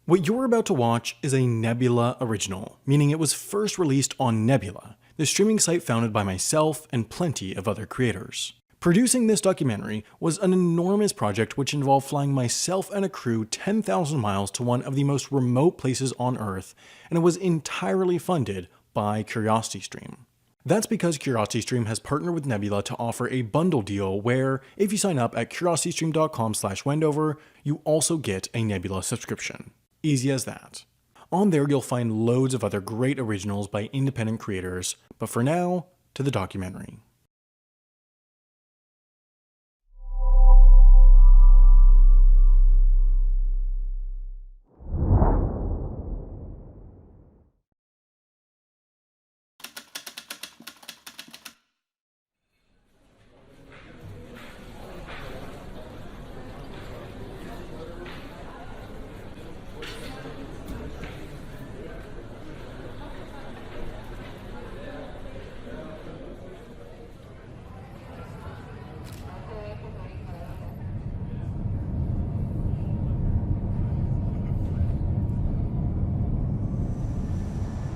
What you're about to watch is a Nebula original, meaning it was first released on Nebula, the streaming site founded by myself and plenty of other creators. Producing this documentary was an enormous project which involved flying myself and a crew 10,000 miles to one of the most remote places on Earth, and it was entirely funded by CuriosityStream. That's because CuriosityStream has partnered with Nebula to offer a bundle deal where, if you sign up at curiositystream.com/Wendover, you also get a Nebula subscription. Easy as that. On there you'll find loads of other great originals by independent creators, but for now, to the documentary.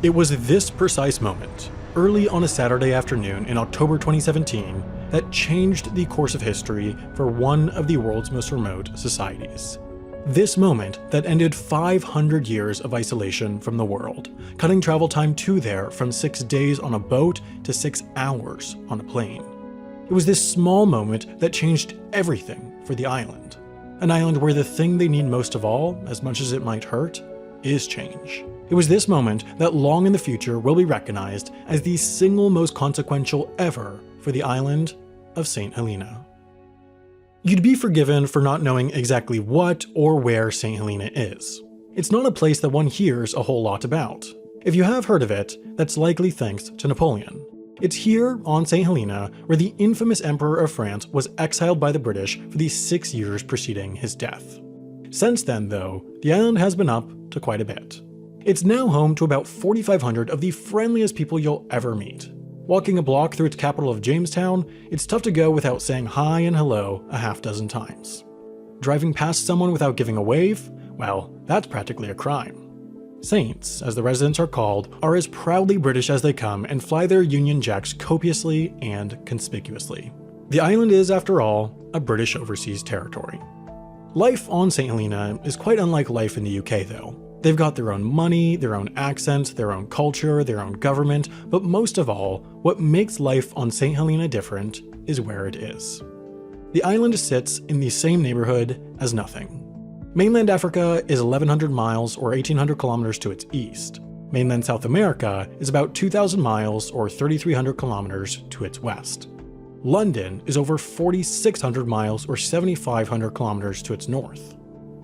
It was this precise moment, early on a Saturday afternoon in October 2017, that changed the course of history for one of the world's most remote societies. This moment that ended 500 years of isolation from the world, cutting travel time to there from 6 days on a boat to 6 hours on a plane. It was this small moment that changed everything for the island. An island where the thing they need most of all, as much as it might hurt, is change. It was this moment that long in the future will be recognized as the single most consequential ever for the island of St. Helena. You'd be forgiven for not knowing exactly what or where St. Helena is. It's not a place that one hears a whole lot about. If you have heard of it, that's likely thanks to Napoleon. It's here on St. Helena where the infamous Emperor of France was exiled by the British for the 6 years preceding his death. Since then, though, the island has been up to quite a bit. It's now home to about 4,500 of the friendliest people you'll ever meet. Walking a block through its capital of Jamestown, it's tough to go without saying hi and hello a half dozen times. Driving past someone without giving a wave? Well, that's practically a crime. Saints, as the residents are called, are as proudly British as they come and fly their Union Jacks copiously and conspicuously. The island is, after all, a British overseas territory. Life on St. Helena is quite unlike life in the UK though. They've got their own money, their own accent, their own culture, their own government, but most of all, what makes life on St. Helena different is where it is. The island sits in the same neighborhood as nothing. Mainland Africa is 1,100 miles or 1,800 kilometers to its east. Mainland South America is about 2,000 miles or 3,300 kilometers to its west. London is over 4,600 miles or 7,500 kilometers to its north.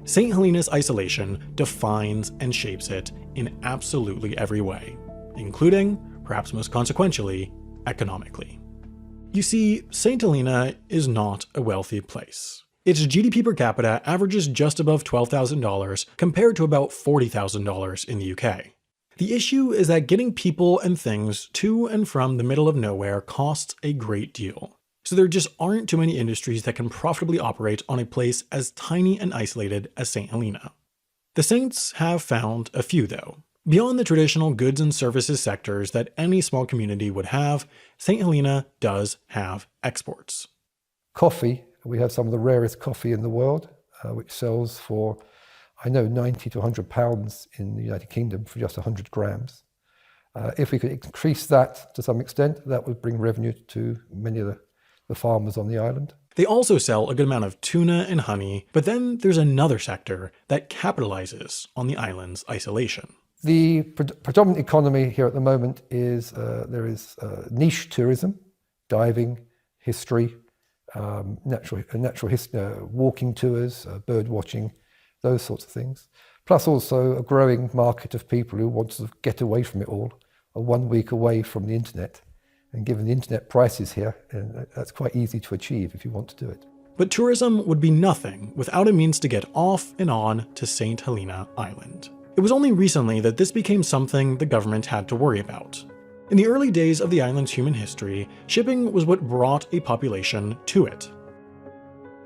St. Helena's isolation defines and shapes it in absolutely every way, including, perhaps most consequentially, economically. You see, St. Helena is not a wealthy place. Its GDP per capita averages just above $12,000 compared to about $40,000 in the UK. The issue is that getting people and things to and from the middle of nowhere costs a great deal. So there just aren't too many industries that can profitably operate on a place as tiny and isolated as St. Helena. The Saints have found a few though. Beyond the traditional goods and services sectors that any small community would have, St. Helena does have exports. Coffee, we have some of the rarest coffee in the world, which sells for, I know, 90 to 100 pounds in the United Kingdom for just 100 grams. If we could increase that to some extent, that would bring revenue to many of the farmers on the island. They also sell a good amount of tuna and honey, but then there's another sector that capitalizes on the island's isolation. The predominant economy here at the moment is there is niche tourism, diving, history, natural history, walking tours, bird watching, those sorts of things. Plus also a growing market of people who want to sort of get away from it all, are 1 week away from the internet. And given the internet prices here, that's quite easy to achieve if you want to do it. But tourism would be nothing without a means to get off and on to St. Helena Island. It was only recently that this became something the government had to worry about. In the early days of the island's human history, shipping was what brought a population to it.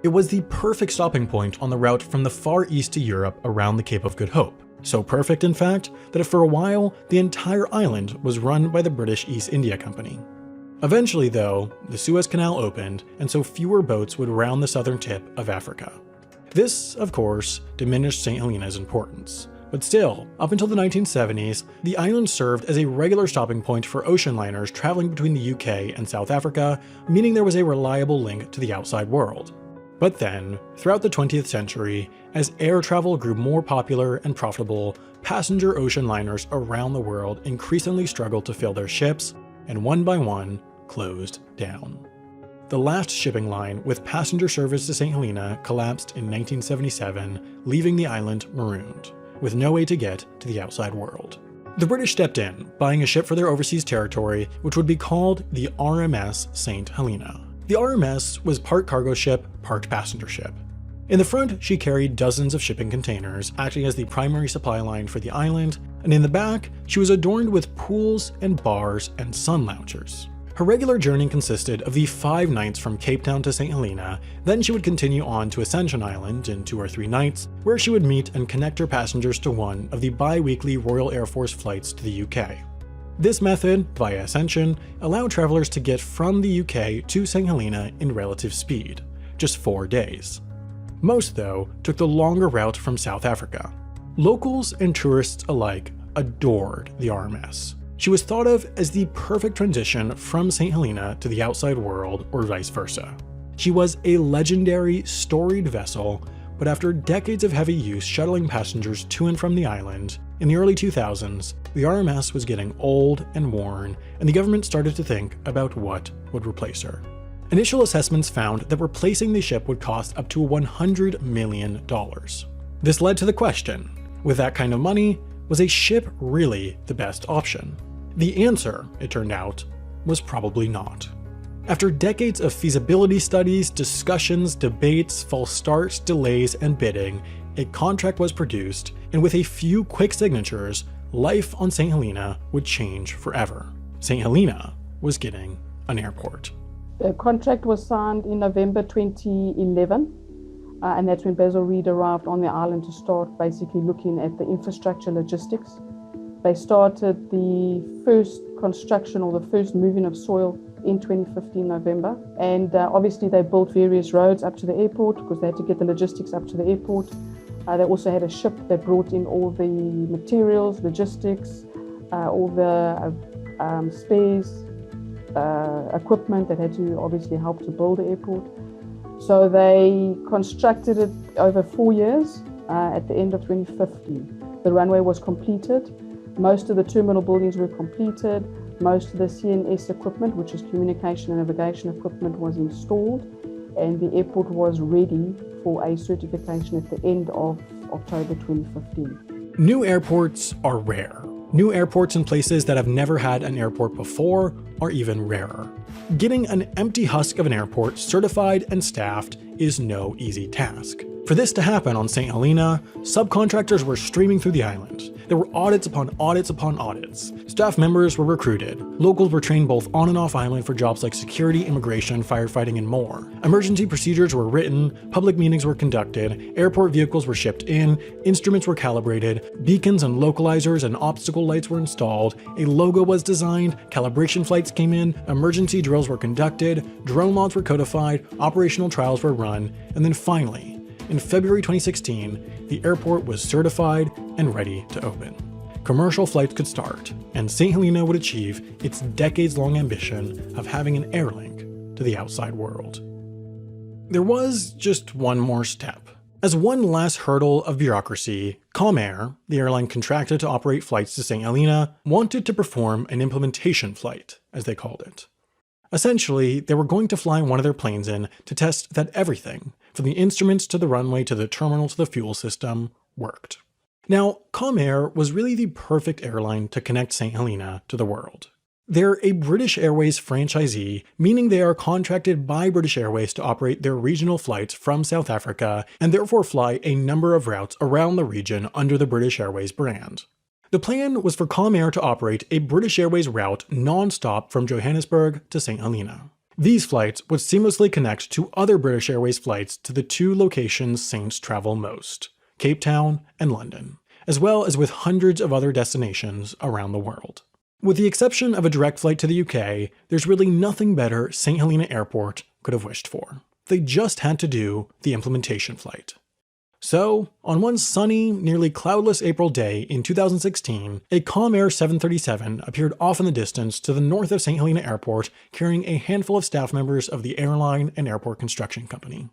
It was the perfect stopping point on the route from the Far East to Europe around the Cape of Good Hope. So perfect, in fact, that for a while, the entire island was run by the British East India Company. Eventually, though, the Suez Canal opened, and so fewer boats would round the southern tip of Africa. This, of course, diminished St. Helena's importance. But still, up until the 1970s, the island served as a regular stopping point for ocean liners traveling between the UK and South Africa, meaning there was a reliable link to the outside world. But then, throughout the 20th century, as air travel grew more popular and profitable, passenger ocean liners around the world increasingly struggled to fill their ships, and one by one, closed down. The last shipping line with passenger service to St. Helena collapsed in 1977, leaving the island marooned, with no way to get to the outside world. The British stepped in, buying a ship for their overseas territory, which would be called the RMS St. Helena. The RMS was part cargo ship, part passenger ship. In the front, she carried dozens of shipping containers, acting as the primary supply line for the island, and in the back, she was adorned with pools and bars and sun loungers. Her regular journey consisted of the 5 nights from Cape Town to St. Helena, then she would continue on to Ascension Island in 2 or 3 nights, where she would meet and connect her passengers to one of the bi-weekly Royal Air Force flights to the UK. This method, via Ascension, allowed travelers to get from the UK to St. Helena in relative speed, just 4 days. Most, though, took the longer route from South Africa. Locals and tourists alike adored the RMS. She was thought of as the perfect transition from St. Helena to the outside world, or vice versa. She was a legendary, storied vessel, but after decades of heavy use shuttling passengers to and from the island, in the early 2000s, the RMS was getting old and worn, and the government started to think about what would replace her. Initial assessments found that replacing the ship would cost up to $100 million. This led to the question, with that kind of money, was a ship really the best option? The answer, it turned out, was probably not. After decades of feasibility studies, discussions, debates, false starts, delays, and bidding, a contract was produced, and with a few quick signatures, life on St. Helena would change forever. St. Helena was getting an airport. The contract was signed in November 2011, and that's when Basil Reid arrived on the island to start basically looking at the infrastructure logistics. They started the first construction or the first moving of soil in 2015 November, and obviously they built various roads up to the airport because they had to get the logistics up to the airport. They also had a ship that brought in all the materials, logistics, all the spares, equipment that had to obviously help to build the airport. So they constructed it over 4 years. At the end of 2015, the runway was completed. Most of the terminal buildings were completed. Most of the CNS equipment, which is communication and navigation equipment, was installed, and the airport was ready for a certification at the end of October 2015. New airports are rare. New airports in places that have never had an airport before are even rarer. Getting an empty husk of an airport certified and staffed is no easy task. For this to happen on St. Helena, subcontractors were streaming through the island. There were audits upon audits upon audits. Staff members were recruited. Locals were trained both on and off island for jobs like security, immigration, firefighting, and more. Emergency procedures were written, public meetings were conducted, airport vehicles were shipped in, instruments were calibrated, beacons and localizers and obstacle lights were installed, a logo was designed, calibration flights came in, emergency drills were conducted, drone logs were codified, operational trials were run, and then finally, in February 2016, the airport was certified and ready to open. Commercial flights could start, and St. Helena would achieve its decades-long ambition of having an air link to the outside world. There was just one more step. As one last hurdle of bureaucracy, Comair, the airline contracted to operate flights to St. Helena, wanted to perform an implementation flight, as they called it. Essentially, they were going to fly one of their planes in to test that everything, from the instruments to the runway to the terminal to the fuel system, worked. Now, Comair was really the perfect airline to connect St. Helena to the world. They're a British Airways franchisee, meaning they are contracted by British Airways to operate their regional flights from South Africa and therefore fly a number of routes around the region under the British Airways brand. The plan was for Comair to operate a British Airways route non-stop from Johannesburg to St. Helena. These flights would seamlessly connect to other British Airways flights to the 2 locations Saints travel most, Cape Town and London. as well as with hundreds of other destinations around the world. With the exception of a direct flight to the UK, there's really nothing better St. Helena Airport could have wished for. They just had to do the implementation flight. So, on one sunny, nearly cloudless April day in 2016, a Comair 737 appeared off in the distance to the north of St. Helena Airport carrying a handful of staff members of the airline and airport construction company.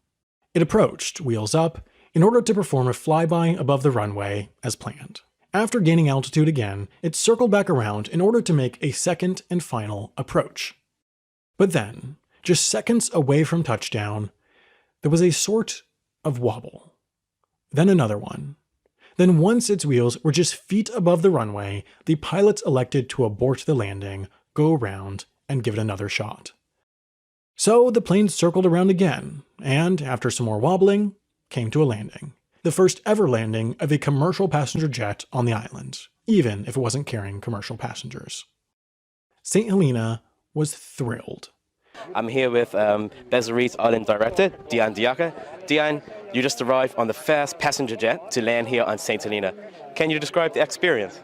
It approached, wheels up, in order to perform a flyby above the runway as planned. After gaining altitude again, it circled back around in order to make a second and final approach. But then, just seconds away from touchdown, there was a sort of wobble. Then another one. Then once its wheels were just feet above the runway, the pilots elected to abort the landing, go around, and give it another shot. So the plane circled around again, and after some more wobbling, came to a landing. The first ever landing of a commercial passenger jet on the island, even if it wasn't carrying commercial passengers. St. Helena was thrilled. I'm here with Bezel Reid's Island Director, Dian Diaka. Dian, you just arrived on the first passenger jet to land here on St. Helena. Can you describe the experience?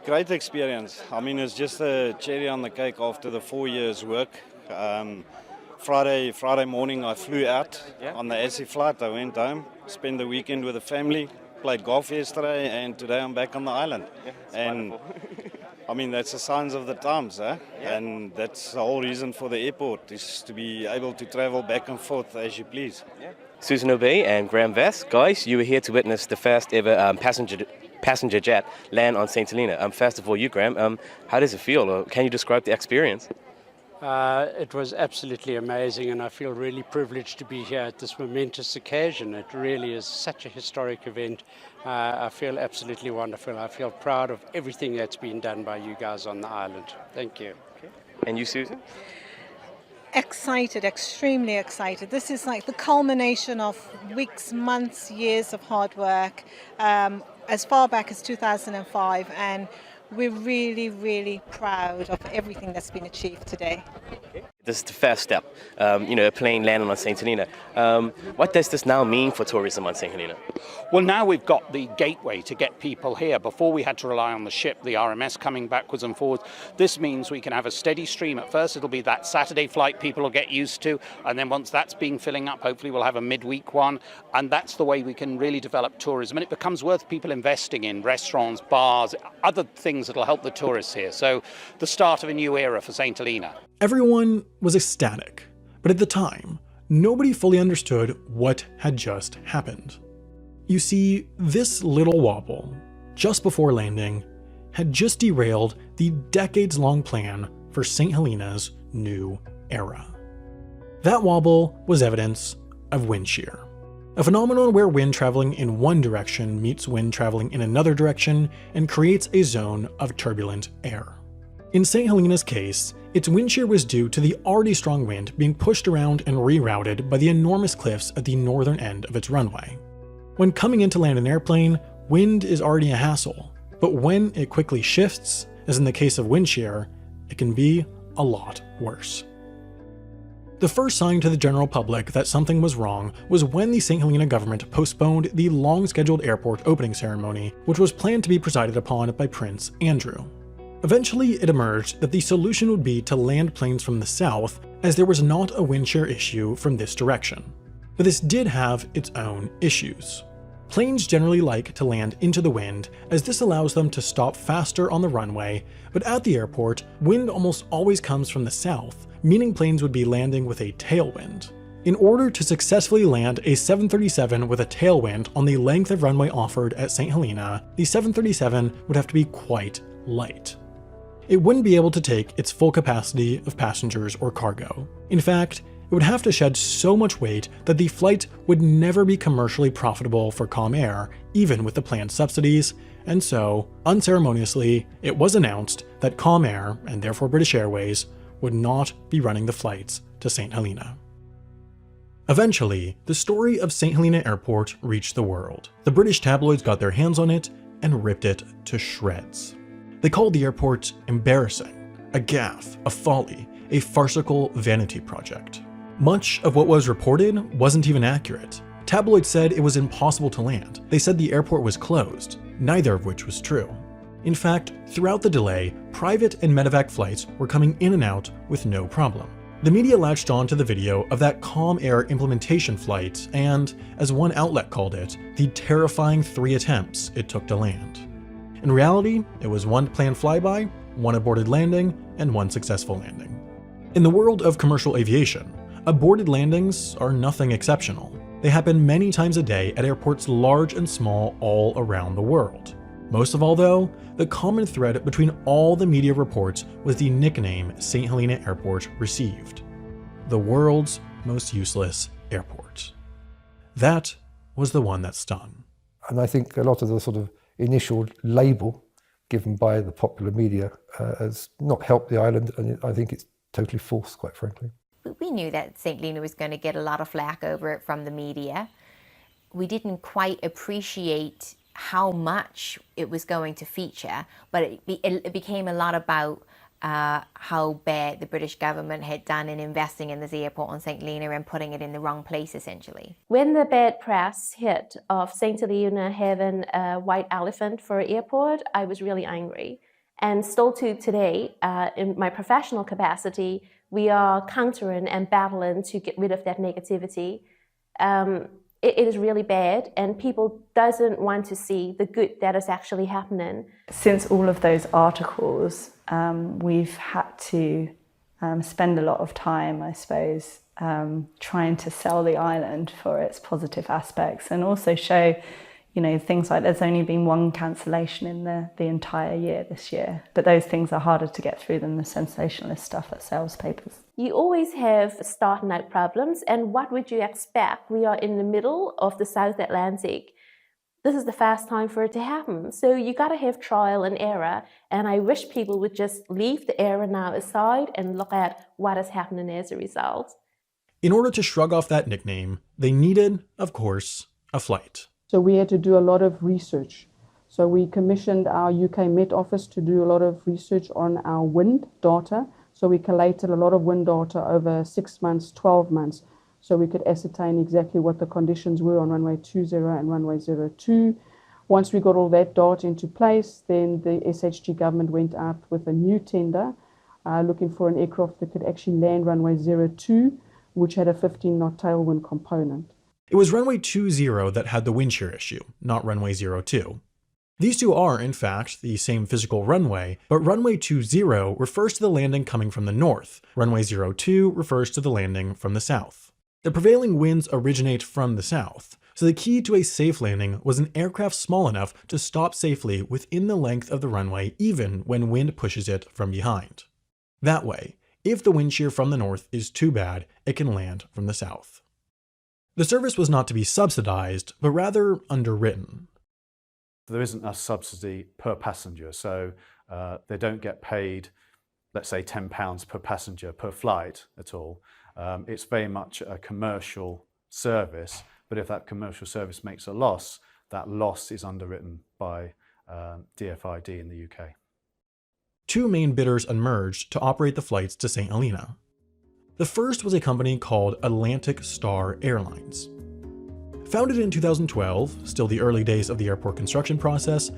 Great experience. I mean, it's just a cherry on the cake after the 4 years work. Friday morning I flew out on the SE flight. I went home, spent the weekend with the family, played golf yesterday, and today I'm back on the island. And I mean, that's the signs of the times, eh? Yeah. And that's the whole reason for the airport, is to be able to travel back and forth as you please. Yeah. Susan O'Bey and Graham Vest, guys, you were here to witness the first ever passenger jet land on St. Helena. First of all, you, Graham, how does it feel? Or can you describe the experience? It was absolutely amazing, and I feel really privileged to be here at this momentous occasion. It really is such a historic event. I feel absolutely wonderful. I feel proud of everything that's been done by you guys on the island. Thank you. Okay. And you, Susan? Excited, extremely excited. This is like the culmination of weeks, months, years of hard work, as far back as 2005, and we're really, really proud of everything that's been achieved today. This is the first step, a plane landing on St. Helena. What does this now mean for tourism on St. Helena? Well, now we've got the gateway to get people here. Before we had to rely on the ship, the RMS coming backwards and forwards. This means we can have a steady stream. At first, it'll be that Saturday flight people will get used to, and then once that's been filling up, hopefully we'll have a midweek one, and that's the way we can really develop tourism. And it becomes worth people investing in restaurants, bars, other things that'll help the tourists here. So the start of a new era for St. Helena. Everyone was ecstatic, but at the time, nobody fully understood what had just happened. You see, this little wobble, just before landing, had just derailed the decades-long plan for St. Helena's new era. That wobble was evidence of wind shear, a phenomenon where wind traveling in one direction meets wind traveling in another direction and creates a zone of turbulent air. In St. Helena's case, its wind shear was due to the already strong wind being pushed around and rerouted by the enormous cliffs at the northern end of its runway. When coming in to land an airplane, wind is already a hassle, but when it quickly shifts, as in the case of wind shear, it can be a lot worse. The first sign to the general public that something was wrong was when the St. Helena government postponed the long-scheduled airport opening ceremony, which was planned to be presided upon by Prince Andrew. Eventually, it emerged that the solution would be to land planes from the south, as there was not a wind shear issue from this direction. But this did have its own issues. Planes generally like to land into the wind, as this allows them to stop faster on the runway, but at the airport, wind almost always comes from the south, meaning planes would be landing with a tailwind. In order to successfully land a 737 with a tailwind on the length of runway offered at St. Helena, the 737 would have to be quite light. It wouldn't be able to take its full capacity of passengers or cargo. In fact, it would have to shed so much weight that the flight would never be commercially profitable for Comair, even with the planned subsidies, and so, unceremoniously, it was announced that Comair, and therefore British Airways, would not be running the flights to St. Helena. Eventually, the story of St. Helena Airport reached the world. The British tabloids got their hands on it and ripped it to shreds. They called the airport embarrassing, a gaffe, a folly, a farcical vanity project. Much of what was reported wasn't even accurate. Tabloids said it was impossible to land. They said the airport was closed, neither of which was true. In fact, throughout the delay, private and medevac flights were coming in and out with no problem. The media latched on to the video of that Calm Air implementation flight and, as one outlet called it, the terrifying 3 attempts it took to land. In reality, it was 1 planned flyby, 1 aborted landing, and 1 successful landing. In the world of commercial aviation, aborted landings are nothing exceptional. They happen many times a day at airports large and small all around the world. Most of all though, the common thread between all the media reports was the nickname St. Helena Airport received: the world's most useless airport. That was the one that stung. And I think a lot of the sort of initial label given by the popular media has not helped the island, and I think it's totally false, quite frankly. We knew that St. Helena was going to get a lot of flack over it from the media. We didn't quite appreciate how much it was going to feature, but it became a lot about how bad the British government had done in investing in this airport on St. Helena and putting it in the wrong place, essentially. When the bad press hit of St. Helena having a white elephant for an airport, I was really angry. And still to today, in my professional capacity, we are countering and battling to get rid of that negativity. It is really bad, and people doesn't want to see the good that is actually happening. Since all of those articles, we've had to spend a lot of time, I suppose, trying to sell the island for its positive aspects, and also show, you know, things like there's only been 1 cancellation in the entire year this year. But those things are harder to get through than the sensationalist stuff that sells papers. You always have starting out problems, and what would you expect? We are in the middle of the South Atlantic. This is the first time for it to happen. So you got to have trial and error, and I wish people would just leave the error now aside and look at what is happening as a result. In order to shrug off that nickname, they needed, of course, a flight. So we had to do a lot of research. So we commissioned our UK Met Office to do a lot of research on our wind data. So we collated a lot of wind data over 6 months, 12 months, so we could ascertain exactly what the conditions were on runway 20 and runway 02. Once we got all that data into place, then the SHG government went out with a new tender looking for an aircraft that could actually land runway 02, which had a 15-knot tailwind component. It was runway 20 that had the wind shear issue, not runway 02. These two are, in fact, the same physical runway, but runway 20 refers to the landing coming from the north. Runway 02 refers to the landing from the south. The prevailing winds originate from the south, so the key to a safe landing was an aircraft small enough to stop safely within the length of the runway even when wind pushes it from behind. That way, if the wind shear from the north is too bad, it can land from the south. The service was not to be subsidized, but rather underwritten. There isn't a subsidy per passenger, so they don't get paid, let's say, £10 per passenger per flight at all. It's very much a commercial service, but if that commercial service makes a loss, that loss is underwritten by DFID in the UK. 2 main bidders emerged to operate the flights to St. Helena. The first was a company called Atlantic Star Airlines. Founded in 2012, still the early days of the airport construction process,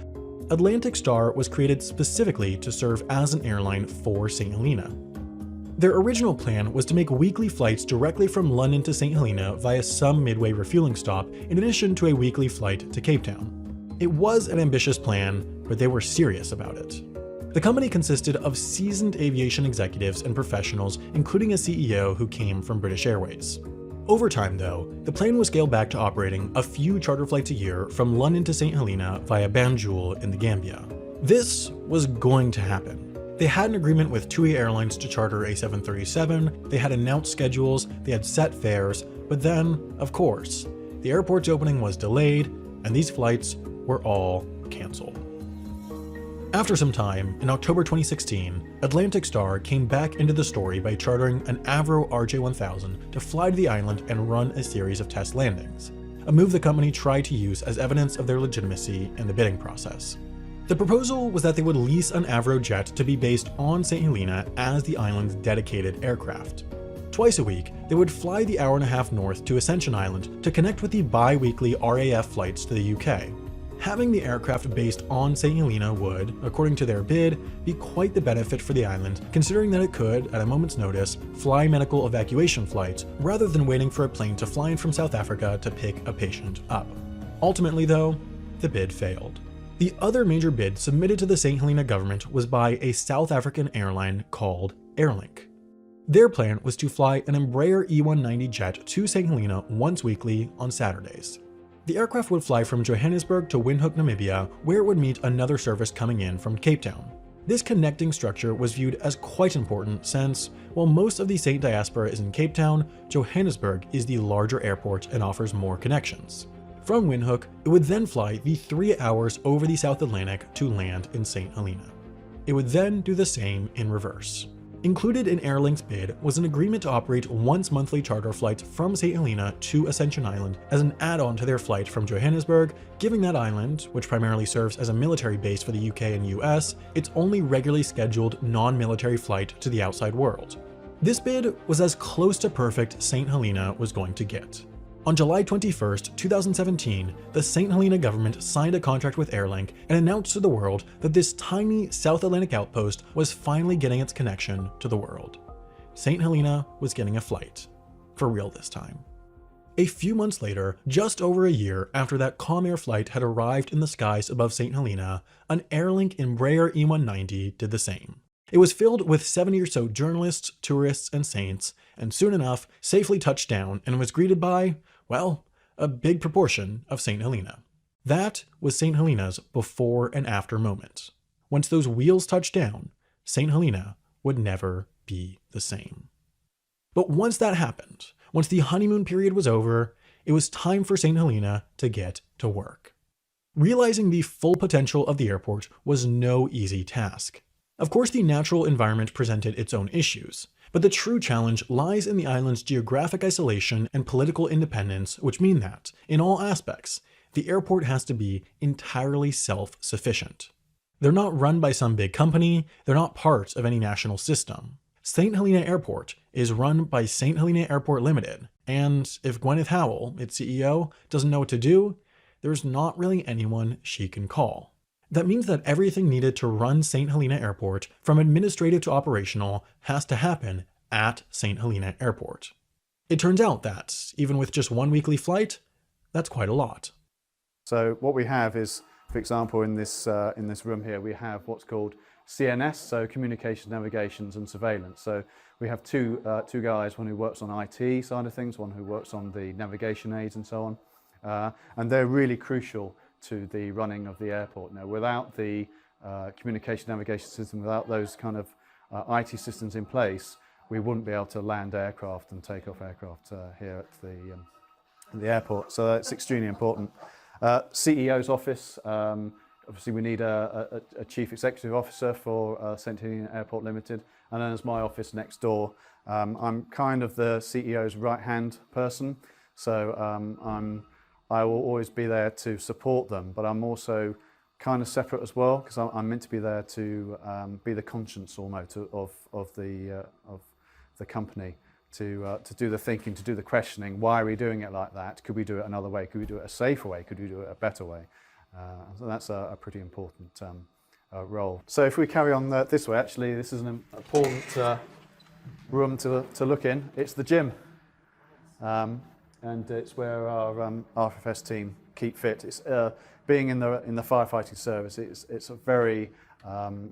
Atlantic Star was created specifically to serve as an airline for St. Helena. Their original plan was to make weekly flights directly from London to St. Helena via some midway refueling stop, in addition to a weekly flight to Cape Town. It was an ambitious plan, but they were serious about it. The company consisted of seasoned aviation executives and professionals, including a CEO who came from British Airways. Over time, though, the plane was scaled back to operating a few charter flights a year from London to St. Helena via Banjul in the Gambia. This was going to happen. They had an agreement with TUI Airlines to charter a 737, they had announced schedules, they had set fares, but then, of course, the airport's opening was delayed, and these flights were all cancelled. After some time, in October 2016, Atlantic Star came back into the story by chartering an Avro RJ1000 to fly to the island and run a series of test landings, a move the company tried to use as evidence of their legitimacy in the bidding process. The proposal was that they would lease an Avro jet to be based on St. Helena as the island's dedicated aircraft. Twice a week, they would fly the hour-and-a-half north to Ascension Island to connect with the bi-weekly RAF flights to the UK. Having the aircraft based on St. Helena would, according to their bid, be quite the benefit for the island, considering that it could, at a moment's notice, fly medical evacuation flights rather than waiting for a plane to fly in from South Africa to pick a patient up. Ultimately, though, the bid failed. The other major bid submitted to the St. Helena government was by a South African airline called Airlink. Their plan was to fly an Embraer E190 jet to St. Helena once weekly on Saturdays. The aircraft would fly from Johannesburg to Windhoek, Namibia, where it would meet another service coming in from Cape Town. This connecting structure was viewed as quite important since, while most of the Saint diaspora is in Cape Town, Johannesburg is the larger airport and offers more connections. From Windhoek, it would then fly the 3 hours over the South Atlantic to land in St. Helena. It would then do the same in reverse. Included in Airlink's bid was an agreement to operate once-monthly charter flights from St. Helena to Ascension Island as an add-on to their flight from Johannesburg, giving that island, which primarily serves as a military base for the UK and US, its only regularly scheduled non-military flight to the outside world. This bid was as close to perfect St. Helena was going to get. On July 21, 2017, the St. Helena government signed a contract with Airlink and announced to the world that this tiny South Atlantic outpost was finally getting its connection to the world. St. Helena was getting a flight. For real this time. A few months later, just over a year after that Comair flight had arrived in the skies above St. Helena, an Airlink Embraer E190 did the same. It was filled with 70 or so journalists, tourists, and saints, and soon enough safely touched down and was greeted by, well, a big proportion of St. Helena. That was St. Helena's before and after moment. Once those wheels touched down, St. Helena would never be the same. But once that happened, once the honeymoon period was over, it was time for St. Helena to get to work. Realizing the full potential of the airport was no easy task. Of course, the natural environment presented its own issues, but the true challenge lies in the island's geographic isolation and political independence, which mean that, in all aspects, the airport has to be entirely self-sufficient. They're not run by some big company, they're not part of any national system. St. Helena Airport is run by St. Helena Airport Limited, and if Gwyneth Howell, its CEO, doesn't know what to do, there's not really anyone she can call. That means that everything needed to run St. Helena Airport, from administrative to operational, has to happen at St. Helena Airport. It turns out that, even with just one weekly flight, that's quite a lot. So what we have is, for example, in this room here, we have what's called CNS, so Communications, Navigations and Surveillance. So we have two guys, one who works on IT side of things, one who works on the navigation aids and so on. And they're really crucial to the running of the airport. Now, without the communication navigation system, without those kind of IT systems in place, we wouldn't be able to land aircraft and take off aircraft here at the airport. So that's extremely important. CEO's office, obviously we need a chief executive officer for St. Helena Airport Limited, and then there's my office next door. I'm kind of the CEO's right-hand person, so I will always be there to support them, but I'm also kind of separate as well, because I'm meant to be there to be the conscience almost of the company, to do the thinking, to do the questioning. Why are we doing it like that? Could we do it another way? Could we do it a safer way? Could we do it a better way? So that's a pretty important role. So if we carry on this way, actually, this is an important room to look in. It's the gym. And it's where our RFS team keep fit. It's being in the firefighting service. It's a very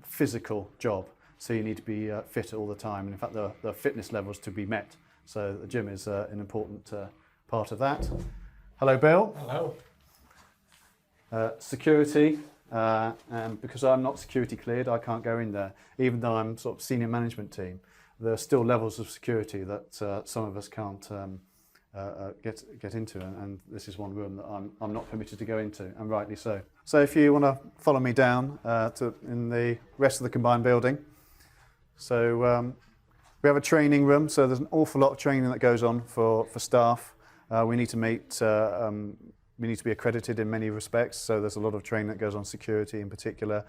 physical job, so you need to be fit all the time. And in fact, there are fitness levels to be met. So the gym is an important part of that. Hello, Bill. Hello. Security. And because I'm not security cleared, I can't go in there. Even though I'm sort of senior management team, there are still levels of security that some of us can't get into, and this is one room that I'm not permitted to go into, and rightly so. So if you want to follow me down in the rest of the combined building. So we have a training room, so there's an awful lot of training that goes on for staff. We need to we need to be accredited in many respects, so there's a lot of training that goes on security in particular,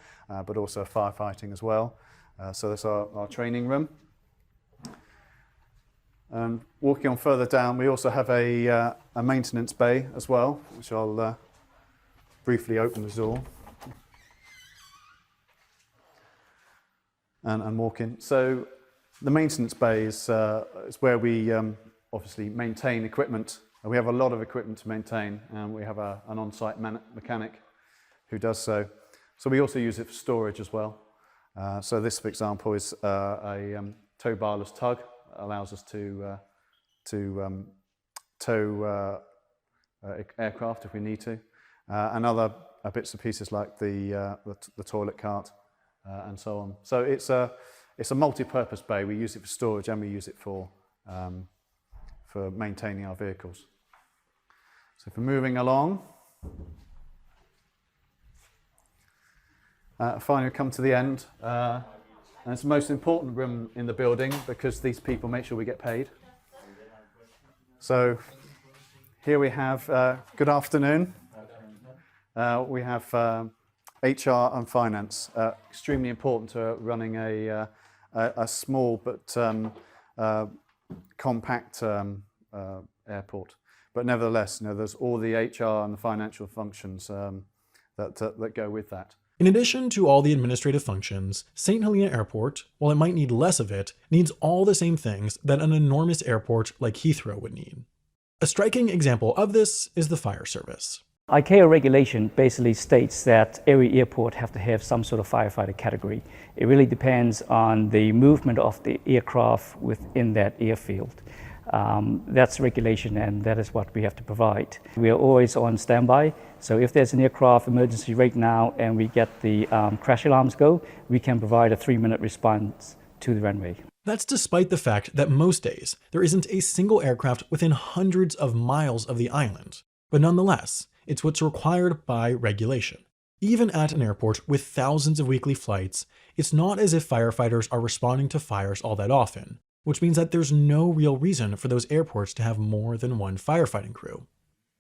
but also firefighting as well. So that's our training room. And walking on further down, we also have a maintenance bay as well, which I'll briefly open the door and walk in. So the maintenance bay is where we obviously maintain equipment. We have a lot of equipment to maintain, and we have an on-site mechanic who does so. So we also use it for storage as well. So this, for example, is a tow barless tug. It allows us to tow aircraft if we need to, and other bits and pieces like the toilet cart and so on. So it's a multi-purpose bay. We use it for storage and we use it for maintaining our vehicles. So if we're moving along, finally we come to the end. And it's the most important room in the building because these people make sure we get paid. So here we have, good afternoon. We have HR and finance, extremely important to running a small but compact airport. But nevertheless, there's all the HR and the financial functions that go with that. In addition to all the administrative functions, St. Helena Airport, while it might need less of it, needs all the same things that an enormous airport like Heathrow would need. A striking example of this is the fire service. ICAO regulation basically states that every airport have to have some sort of firefighter category. It really depends on the movement of the aircraft within that airfield. That's regulation, and that is what we have to provide. We are always on standby, so if there's an aircraft emergency right now and we get the crash alarms go, we can provide a 3-minute response to the runway. That's despite the fact that most days there isn't a single aircraft within hundreds of miles of the island. But nonetheless, it's what's required by regulation. Even at an airport with thousands of weekly flights, it's not as if firefighters are responding to fires all that often, which means that there's no real reason for those airports to have more than one firefighting crew.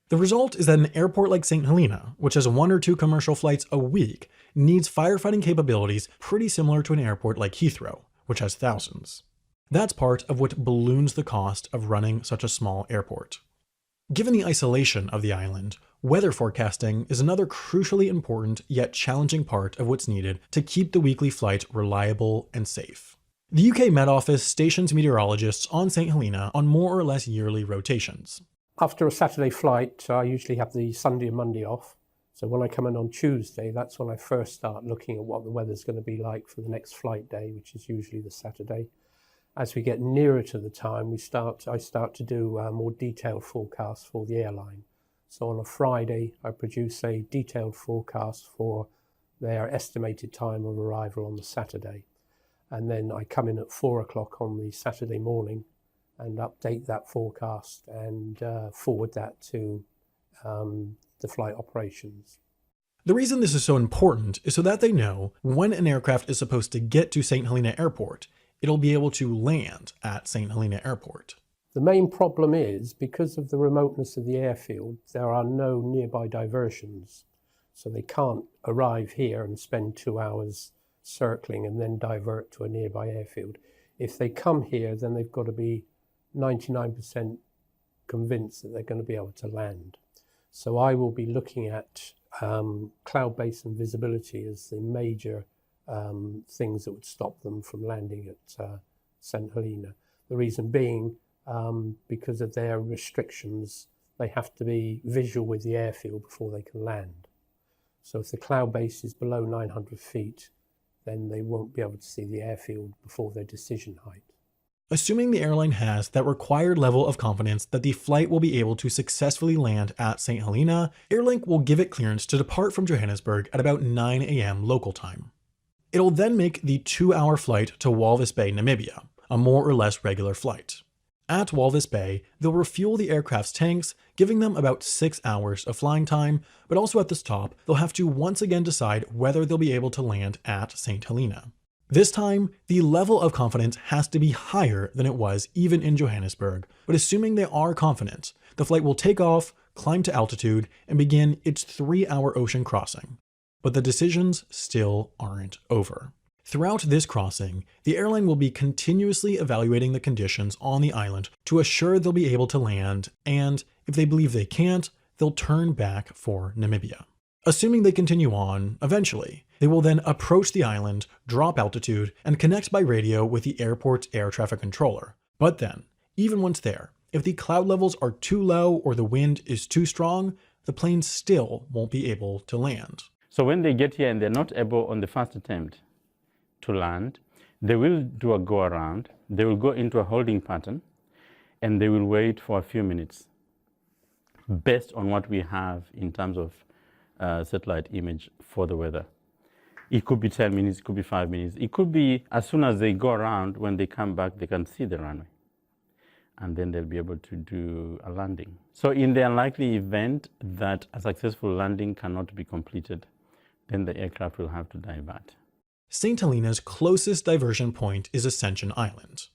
The result is that an airport like St. Helena, which has 1 or 2 commercial flights a week, needs firefighting capabilities pretty similar to an airport like Heathrow, which has thousands. That's part of what balloons the cost of running such a small airport. Given the isolation of the island, weather forecasting is another crucially important yet challenging part of what's needed to keep the weekly flight reliable and safe. The UK Met Office stations meteorologists on St. Helena on more or less yearly rotations. After a Saturday flight, I usually have the Sunday and Monday off. So when I come in on Tuesday, that's when I first start looking at what the weather's going to be like for the next flight day, which is usually the Saturday. As we get nearer to the time, I start to do more detailed forecasts for the airline. So on a Friday, I produce a detailed forecast for their estimated time of arrival on the Saturday. And then I come in at 4 o'clock on the Saturday morning and update that forecast and forward that to the flight operations. The reason this is so important is so that they know when an aircraft is supposed to get to St. Helena Airport, it'll be able to land at St. Helena Airport. The main problem is, because of the remoteness of the airfield, there are no nearby diversions. So they can't arrive here and spend 2 hours circling and then divert to a nearby airfield. If they come here, then they've got to be 99% convinced that they're going to be able to land. So I will be looking at cloud base and visibility as the major things that would stop them from landing at St. Helena. The reason being, because of their restrictions, they have to be visual with the airfield before they can land. So if the cloud base is below 900 feet, then they won't be able to see the airfield before their decision height. Assuming the airline has that required level of confidence that the flight will be able to successfully land at St. Helena, Airlink will give it clearance to depart from Johannesburg at about 9 a.m. local time. It'll then make the 2-hour flight to Walvis Bay, Namibia, a more or less regular flight. At Walvis Bay, they'll refuel the aircraft's tanks, giving them about 6 hours of flying time, but also at the stop, they'll have to once again decide whether they'll be able to land at St. Helena. This time, the level of confidence has to be higher than it was even in Johannesburg, but assuming they are confident, the flight will take off, climb to altitude, and begin its 3-hour ocean crossing. But the decisions still aren't over. Throughout this crossing, the airline will be continuously evaluating the conditions on the island to assure they'll be able to land, and if they believe they can't, they'll turn back for Namibia. Assuming they continue on, eventually, they will then approach the island, drop altitude, and connect by radio with the airport's air traffic controller. But then, even once there, if the cloud levels are too low or the wind is too strong, the plane still won't be able to land. So when they get here and they're not able on the first attempt to land, they will do a go around, they will go into a holding pattern, and they will wait for a few minutes based on what we have in terms of satellite image for the weather. It could be 10 minutes, it could be 5 minutes. It could be as soon as they go around, when they come back, they can see the runway. And then they'll be able to do a landing. So in the unlikely event that a successful landing cannot be completed, then the aircraft will have to divert. St. Helena's closest diversion point is Ascension Island.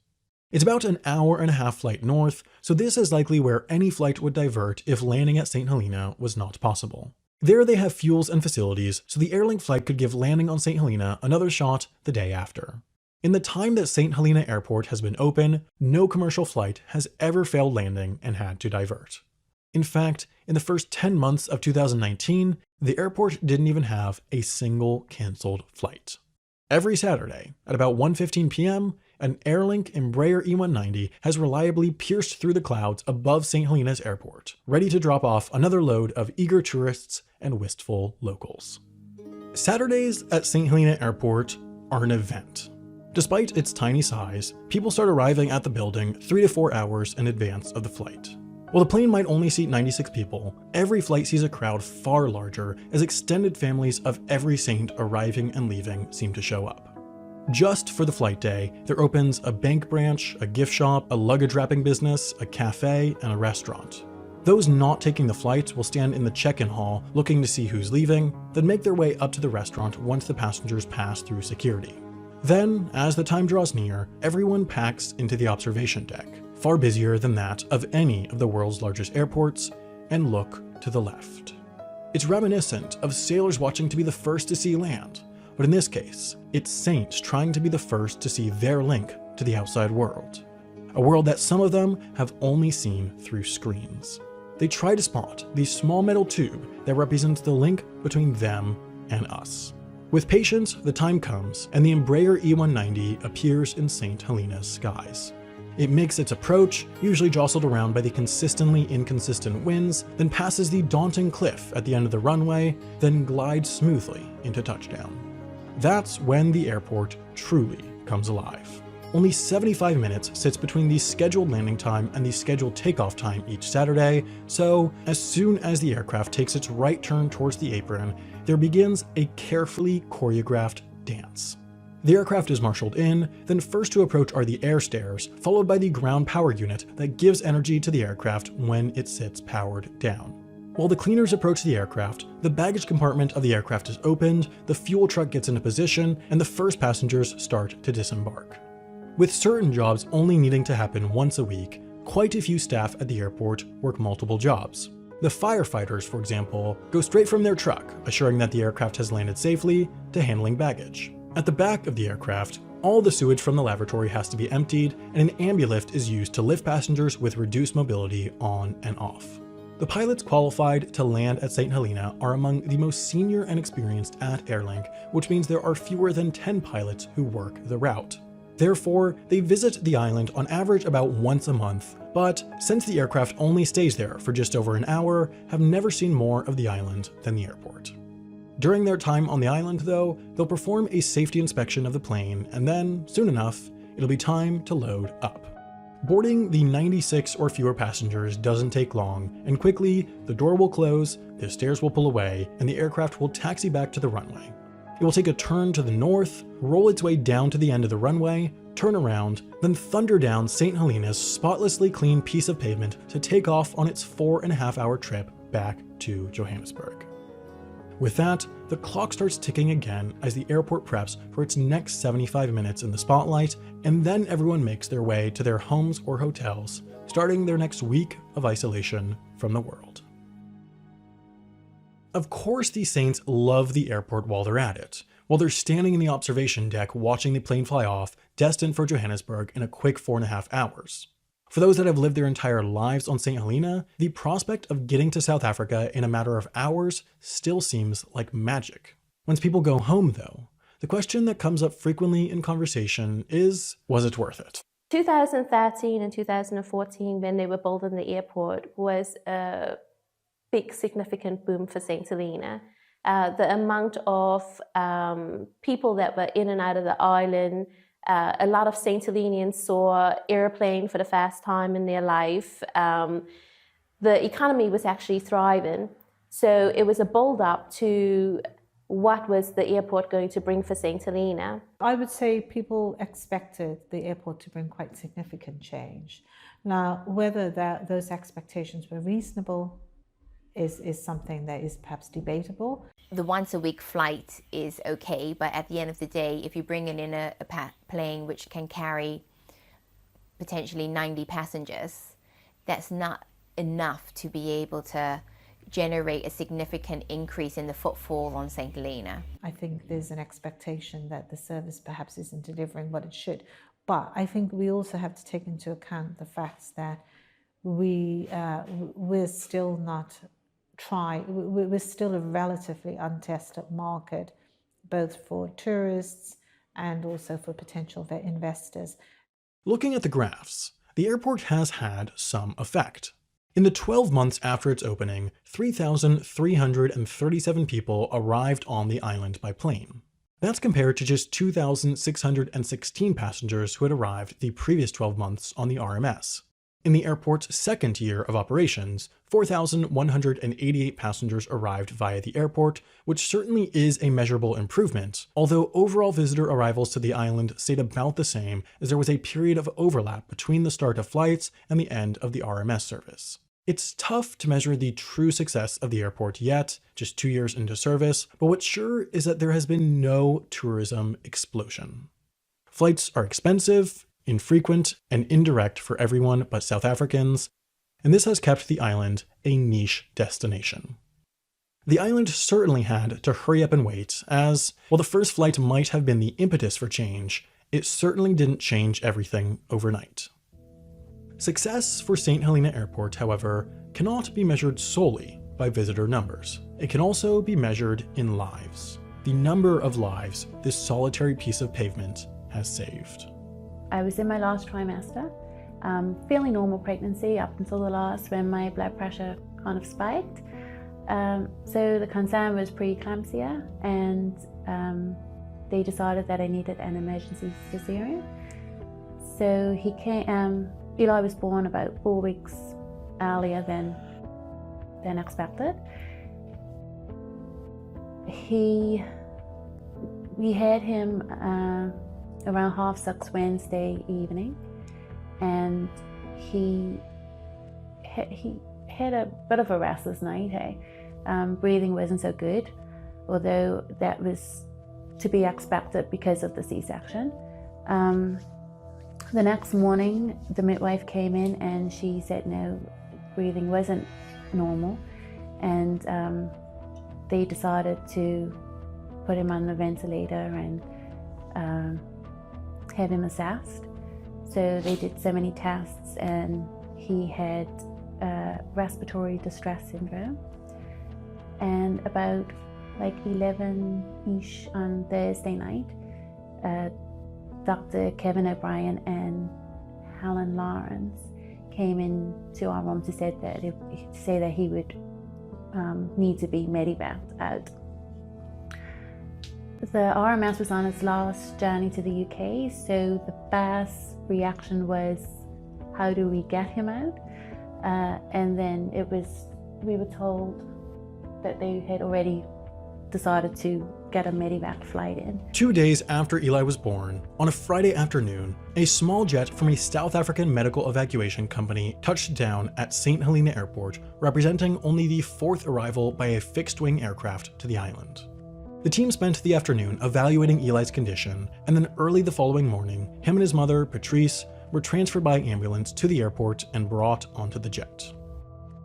It's about an hour-and-a-half flight north, so this is likely where any flight would divert if landing at St. Helena was not possible. There they have fuels and facilities, so the Airlink flight could give landing on St. Helena another shot the day after. In the time that St. Helena Airport has been open, no commercial flight has ever failed landing and had to divert. In fact, in the first 10 months of 2019, the airport didn't even have a single canceled flight. Every Saturday, at about 1:15 p.m., an Airlink Embraer E190 has reliably pierced through the clouds above St. Helena's airport, ready to drop off another load of eager tourists and wistful locals. Saturdays at St. Helena Airport are an event. Despite its tiny size, people start arriving at the building 3 to 4 hours in advance of the flight. While the plane might only seat 96 people, every flight sees a crowd far larger as extended families of every saint arriving and leaving seem to show up. Just for the flight day, there opens a bank branch, a gift shop, a luggage wrapping business, a cafe, and a restaurant. Those not taking the flight will stand in the check-in hall looking to see who's leaving, then make their way up to the restaurant once the passengers pass through security. Then, as the time draws near, everyone packs into the observation deck, far busier than that of any of the world's largest airports, and look to the left. It's reminiscent of sailors watching to be the first to see land, but in this case, it's saints trying to be the first to see their link to the outside world. A world that some of them have only seen through screens. They try to spot the small metal tube that represents the link between them and us. With patience, the time comes, and the Embraer E190 appears in St. Helena's skies. It makes its approach, usually jostled around by the consistently inconsistent winds, then passes the daunting cliff at the end of the runway, then glides smoothly into touchdown. That's when the airport truly comes alive. Only 75 minutes sits between the scheduled landing time and the scheduled takeoff time each Saturday, so as soon as the aircraft takes its right turn towards the apron, there begins a carefully choreographed dance. The aircraft is marshaled in, then first to approach are the air stairs, followed by the ground power unit that gives energy to the aircraft when it sits powered down. While the cleaners approach the aircraft, the baggage compartment of the aircraft is opened, the fuel truck gets into position, and the first passengers start to disembark. With certain jobs only needing to happen once a week, quite a few staff at the airport work multiple jobs. The firefighters, for example, go straight from their truck, assuring that the aircraft has landed safely, to handling baggage. At the back of the aircraft, all the sewage from the lavatory has to be emptied, and an ambulift is used to lift passengers with reduced mobility on and off. The pilots qualified to land at St. Helena are among the most senior and experienced at Airlink, which means there are fewer than 10 pilots who work the route. Therefore, they visit the island on average about once a month, but since the aircraft only stays there for just over an hour, have never seen more of the island than the airport. During their time on the island, though, they'll perform a safety inspection of the plane, and then, soon enough, it'll be time to load up. Boarding the 96 or fewer passengers doesn't take long, and quickly, the door will close, the stairs will pull away, and the aircraft will taxi back to the runway. It will take a turn to the north, roll its way down to the end of the runway, turn around, then thunder down St. Helena's spotlessly clean piece of pavement to take off on its 4.5-hour trip back to Johannesburg. With that, the clock starts ticking again as the airport preps for its next 75 minutes in the spotlight, and then everyone makes their way to their homes or hotels, starting their next week of isolation from the world. Of course, the Saints love the airport while they're at it, while they're standing in the observation deck watching the plane fly off, destined for Johannesburg in a quick 4.5 hours. For those that have lived their entire lives on St. Helena, the prospect of getting to South Africa in a matter of hours still seems like magic. Once people go home, though, the question that comes up frequently in conversation is, was it worth it? 2013 and 2014, when they were building the airport, was a big significant boom for St. Helena. The amount of people that were in and out of the island, a lot of St. Helenians saw airplane for the first time in their life. The economy was actually thriving. So it was a build-up to what was the airport going to bring for St. Helena. I would say people expected the airport to bring quite significant change. Now, whether those expectations were reasonable is something that is perhaps debatable. The once-a-week flight is okay, but at the end of the day, if you're bringing in a plane which can carry potentially 90 passengers, that's not enough to be able to generate a significant increase in the footfall on St. Helena. I think there's an expectation that the service perhaps isn't delivering what it should. But I think we also have to take into account the facts that we're still not we're still a relatively untested market, both for tourists and also for potential investors. Looking at the graphs, the airport has had some effect. In the 12 months after its opening, 3,337 people arrived on the island by plane. That's compared to just 2,616 passengers who had arrived the previous 12 months on the RMS. In the airport's second year of operations, 4,188 passengers arrived via the airport, which certainly is a measurable improvement, although overall visitor arrivals to the island stayed about the same as there was a period of overlap between the start of flights and the end of the RMS service. It's tough to measure the true success of the airport yet, just 2 years into service, but what's sure is that there has been no tourism explosion. Flights are expensive, infrequent, and indirect for everyone but South Africans, and this has kept the island a niche destination. The island certainly had to hurry up and wait, as, while the first flight might have been the impetus for change, it certainly didn't change everything overnight. Success for St. Helena Airport, however, cannot be measured solely by visitor numbers. It can also be measured in lives. The number of lives this solitary piece of pavement has saved. I was in my last trimester, fairly normal pregnancy up until the last when my blood pressure kind of spiked. So the concern was preeclampsia, and they decided that I needed an emergency cesarean. So he came. Eli was born about 4 weeks earlier than expected. We had him around 6:30 Wednesday evening, and he had a bit of a restless night. Breathing wasn't so good, although that was to be expected because of the C-section. The next morning, the midwife came in and she said no, breathing wasn't normal, and they decided to put him on the ventilator and have him assessed. So they did so many tests, and he had respiratory distress syndrome. And about like 11-ish on Thursday night, Dr. Kevin O'Brien and Helen Lawrence came into our room to say that he would need to be medevaced out. The RMS was on its last journey to the UK, so the first reaction was, how do we get him out? And then we were told that they had already decided to get a medevac flight in. 2 days after Eli was born, on a Friday afternoon, a small jet from a South African medical evacuation company touched down at St. Helena Airport, representing only the 4th arrival by a fixed-wing aircraft to the island. The team spent the afternoon evaluating Eli's condition, and then early the following morning, him and his mother, Patrice, were transferred by ambulance to the airport and brought onto the jet.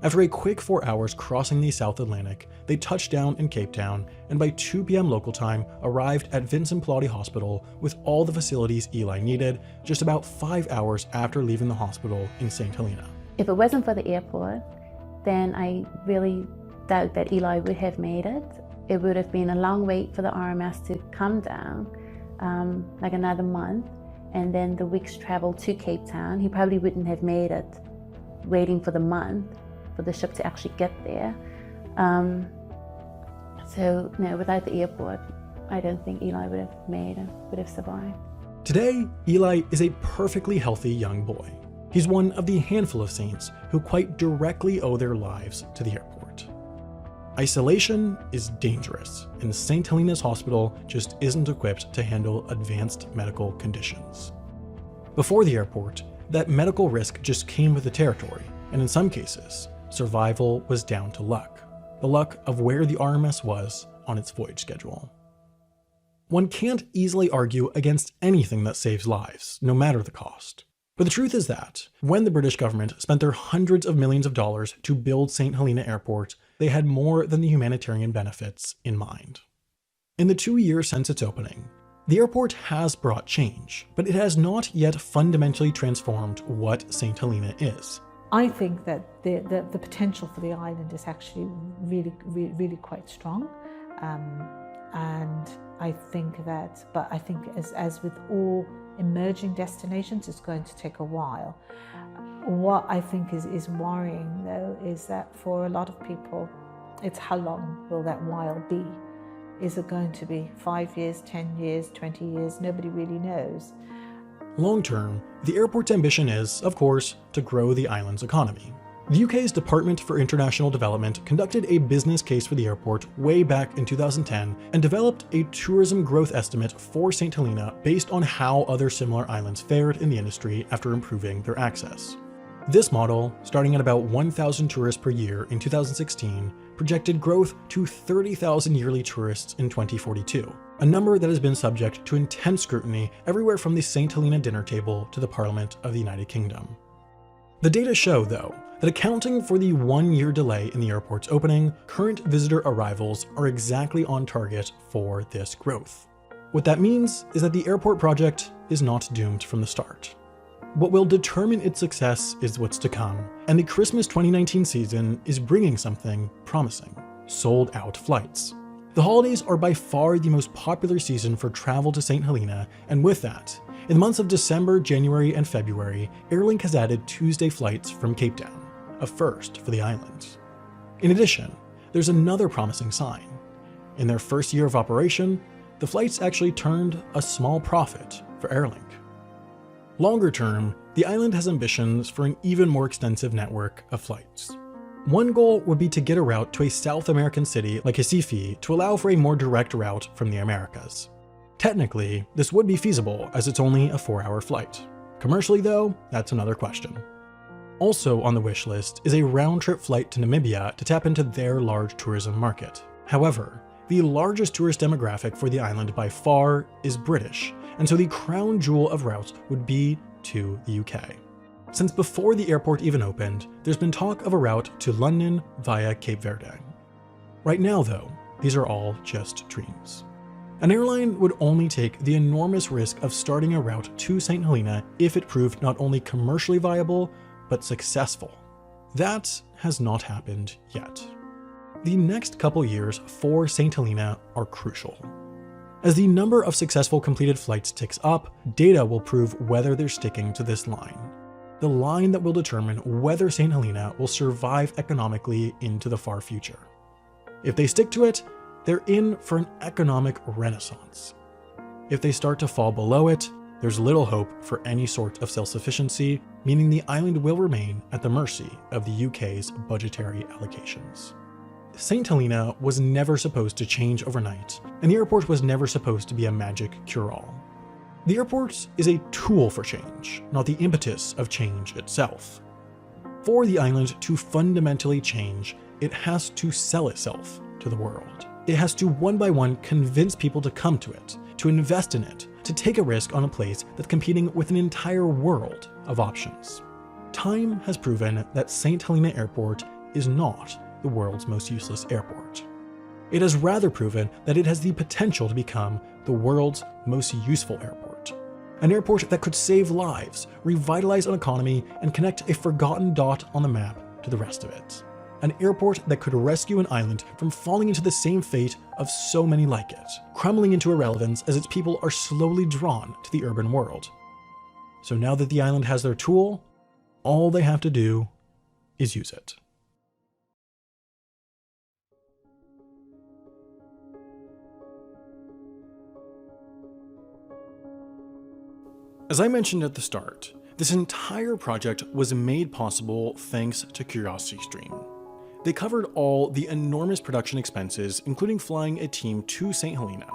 After a quick 4 hours crossing the South Atlantic, they touched down in Cape Town and by 2 p.m. local time arrived at Vincent Pallotti Hospital with all the facilities Eli needed just about 5 hours after leaving the hospital in St. Helena. If it wasn't for the airport, then I really doubt that Eli would have made it. It would have been a long wait for the RMS to come down, like another month, and then the week's travel to Cape Town. He probably wouldn't have made it waiting for the month for the ship to actually get there. So no, without the airport, I don't think Eli would have made it, would have survived. Today, Eli is a perfectly healthy young boy. He's one of the handful of saints who quite directly owe their lives to the airport. Isolation is dangerous, and St. Helena's Hospital just isn't equipped to handle advanced medical conditions. Before the airport, that medical risk just came with the territory, and in some cases, survival was down to luck. The luck of where the RMS was on its voyage schedule. One can't easily argue against anything that saves lives, no matter the cost. But the truth is that, when the British government spent their hundreds of millions of dollars to build St. Helena Airport, they had more than the humanitarian benefits in mind. In the 2 years since its opening, the airport has brought change, but it has not yet fundamentally transformed what St. Helena is. I think that the potential for the island is actually really quite strong. And I think that, but I think as with all emerging destinations, it's going to take a while. What I think is worrying though is that for a lot of people, it's how long will that while be? Is it going to be 5 years, 10 years, 20 years? Nobody really knows. Long term, the airport's ambition is, of course, to grow the island's economy. The UK's Department for International Development conducted a business case for the airport way back in 2010 and developed a tourism growth estimate for St. Helena based on how other similar islands fared in the industry after improving their access. This model, starting at about 1,000 tourists per year in 2016, projected growth to 30,000 yearly tourists in 2042, a number that has been subject to intense scrutiny everywhere from the St. Helena dinner table to the Parliament of the United Kingdom. The data show, though, that accounting for the 1-year delay in the airport's opening, current visitor arrivals are exactly on target for this growth. What that means is that the airport project is not doomed from the start. What will determine its success is what's to come, and the Christmas 2019 season is bringing something promising: sold-out flights. The holidays are by far the most popular season for travel to St. Helena, and with that, in the months of December, January, and February, Airlink has added Tuesday flights from Cape Town, a first for the island. In addition, there's another promising sign. In their first year of operation, the flights actually turned a small profit for Airlink. Longer term, the island has ambitions for an even more extensive network of flights. One goal would be to get a route to a South American city like Recife to allow for a more direct route from the Americas. Technically, this would be feasible as it's only a 4-hour flight. Commercially though, that's another question. Also on the wish list is a round-trip flight to Namibia to tap into their large tourism market. However, the largest tourist demographic for the island by far is British, and so the crown jewel of routes would be to the UK. Since before the airport even opened, there's been talk of a route to London via Cape Verde. Right now though, these are all just dreams. An airline would only take the enormous risk of starting a route to St. Helena if it proved not only commercially viable, but successful. That has not happened yet. The next couple years for St. Helena are crucial. As the number of successful completed flights ticks up, data will prove whether they're sticking to this line. The line that will determine whether St. Helena will survive economically into the far future. If they stick to it, they're in for an economic renaissance. If they start to fall below it, there's little hope for any sort of self-sufficiency, meaning the island will remain at the mercy of the UK's budgetary allocations. St. Helena was never supposed to change overnight, and the airport was never supposed to be a magic cure-all. The airport is a tool for change, not the impetus of change itself. For the island to fundamentally change, it has to sell itself to the world. It has to one by one convince people to come to it, to invest in it, to take a risk on a place that's competing with an entire world of options. Time has proven that St. Helena Airport is not the world's most useless airport. It has rather proven that it has the potential to become the world's most useful airport. An airport that could save lives, revitalize an economy, and connect a forgotten dot on the map to the rest of it. An airport that could rescue an island from falling into the same fate of so many like it, crumbling into irrelevance as its people are slowly drawn to the urban world. So now that the island has their tool, all they have to do is use it. As I mentioned at the start, this entire project was made possible thanks to CuriosityStream. They covered all the enormous production expenses, including flying a team to St. Helena,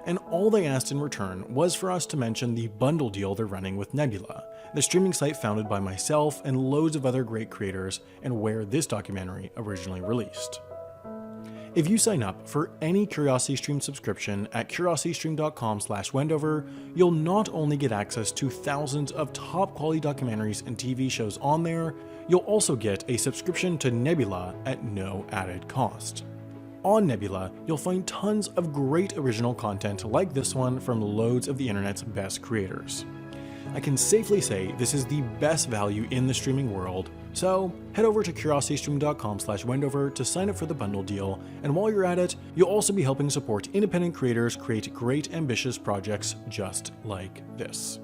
and all they asked in return was for us to mention the bundle deal they're running with Nebula, the streaming site founded by myself and loads of other great creators, and where this documentary originally released. If you sign up for any CuriosityStream subscription at curiositystream.com/Wendover, you'll not only get access to thousands of top quality documentaries and TV shows on there, you'll also get a subscription to Nebula at no added cost. On Nebula, you'll find tons of great original content like this one from loads of the internet's best creators. I can safely say this is the best value in the streaming world, so head over to curiositystream.com/Wendover to sign up for the bundle deal, and while you're at it, you'll also be helping support independent creators create great ambitious projects just like this.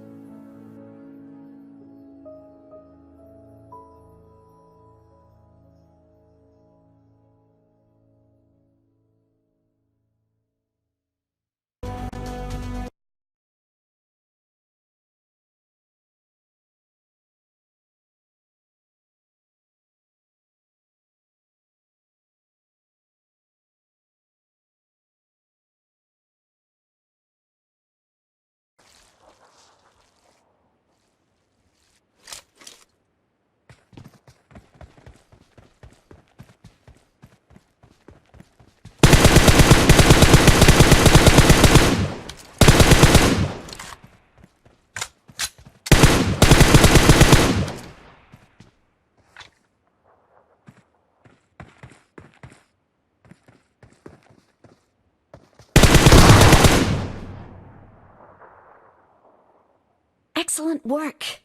Excellent work.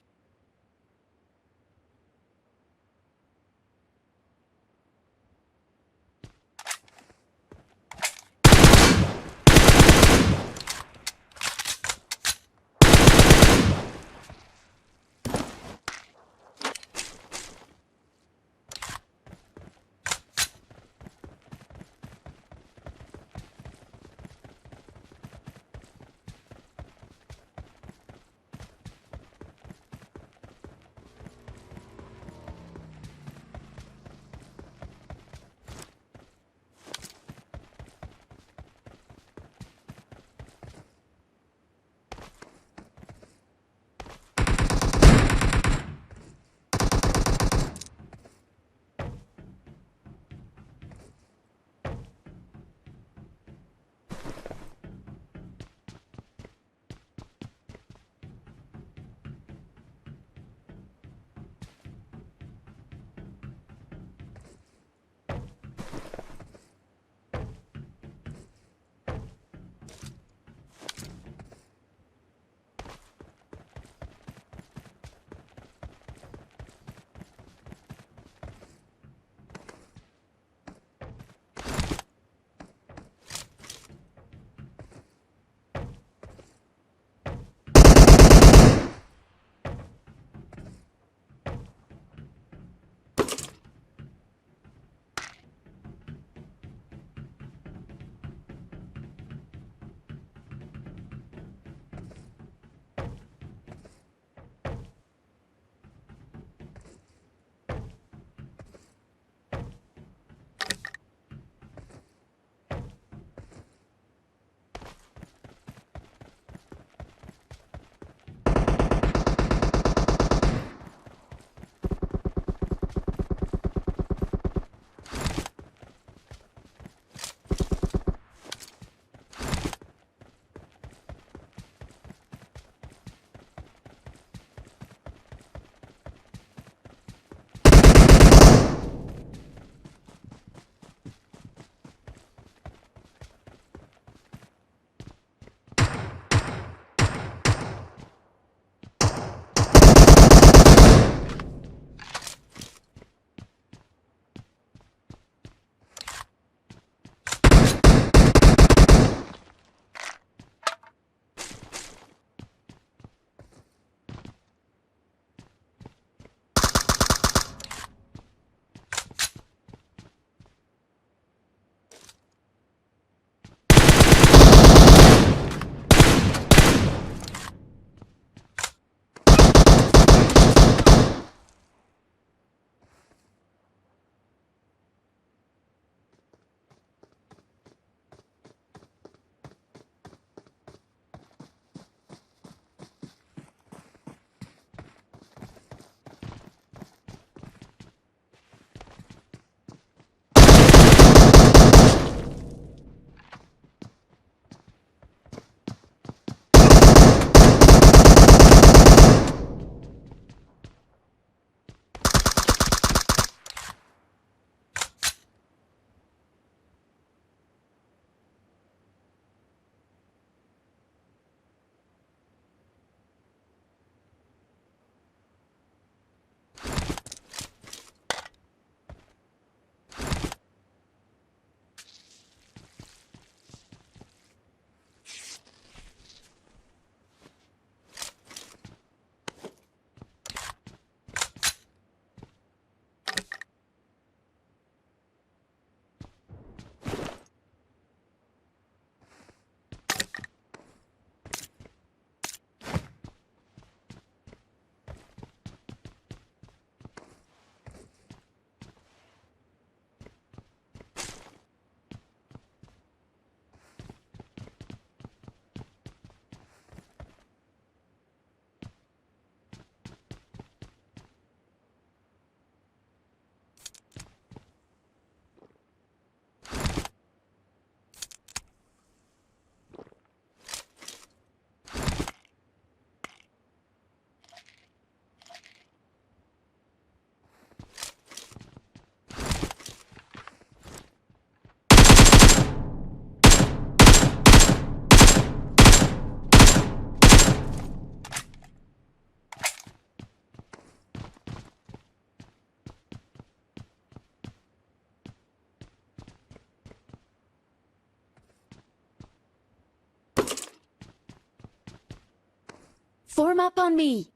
Form up on me.